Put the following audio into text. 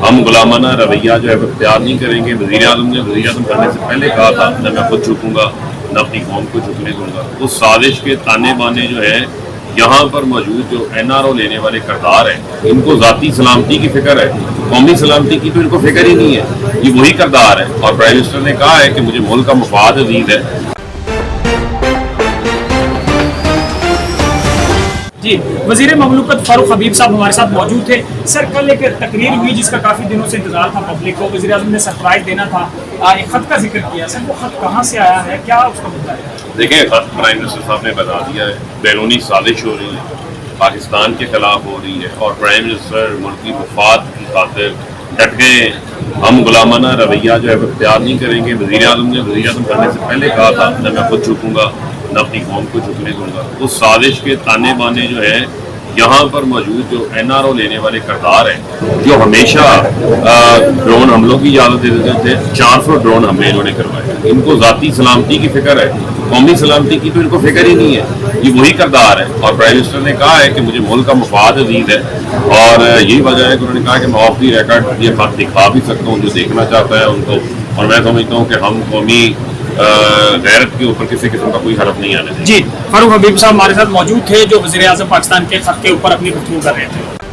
ہم غلامانہ رویہ جو ہے وہ اختیار نہیں کریں گے. وزیر اعظم نے وزیر اعظم کرنے سے پہلے کہا تھا نہ میں خود جھکوں گا نہ اپنی قوم کو جھکنے دوں گا. اس سازش کے تانے بانے جو ہے یہاں پر موجود جو این آر او لینے والے کردار ہیں ان کو ذاتی سلامتی کی فکر ہے, قومی سلامتی کی تو ان کو فکر ہی نہیں ہے. یہ وہی کردار ہے اور پرائم منسٹر نے کہا ہے کہ مجھے ملک کا مفاد عزیز ہے. جی, وزیر مملکت فاروق حبیب صاحب ہمارے ساتھ موجود تھے. سر, کل ایک تقریر ہوئی جس کا کافی دنوں سے انتظار تھا پبلک کو, وزیر اعظم نے سرپرائز دینا تھا, ایک خط کا ذکر کیا. سر, وہ خط کہاں سے آیا ہے, کیا اس کا مدعا ہے؟ دیکھیں, خط پرائم منسٹر صاحب نے بتا دیا ہے, بیرونی سازش ہو رہی ہے, پاکستان کے خلاف ہو رہی ہے اور پرائم منسٹر ملکی مفاد کی خاطر ڈٹ گئے ہیں. ہم غلامانہ رویہ جو ہے وہ اختیار نہیں کریں گے. وزیر اعظم نے وزیر اعظم کرنے سے پہلے کہا تھا نہ میں خود جھکوں گا نہ اپنی قوم کو جھکنے دوں گا. اس سازش کے تانے بانے جو ہے یہاں پر موجود جو این آر او لینے والے کردار ہیں جو ہمیشہ ڈرون حملوں کی اجازت دے دیتے تھے, 400 ڈرون حملے انہوں نے کروائے. ان کو ذاتی سلامتی کی فکر ہے, قومی سلامتی کی تو ان کو فکر ہی نہیں ہے. یہ وہی کردار ہے اور پرائم منسٹر نے کہا ہے کہ مجھے ملک کا مفاد عزیز ہے اور یہی وجہ ہے کہ انہوں نے کہا کہ میں آف دی ریکارڈ یہ خط دکھا بھی سکتا ہوں جو دیکھنا چاہتا ہے ان کو. اور میں سمجھتا ہوں کہ ہم قومی غیرت کے اوپر کسی قسم کا کوئی حرف نہیں آنے دیں. جی, فاروق حبیب صاحب ہمارے ساتھ موجود تھے جو وزیر اعظم پاکستان کے خط کے اوپر اپنی گفتگو کر رہے تھے.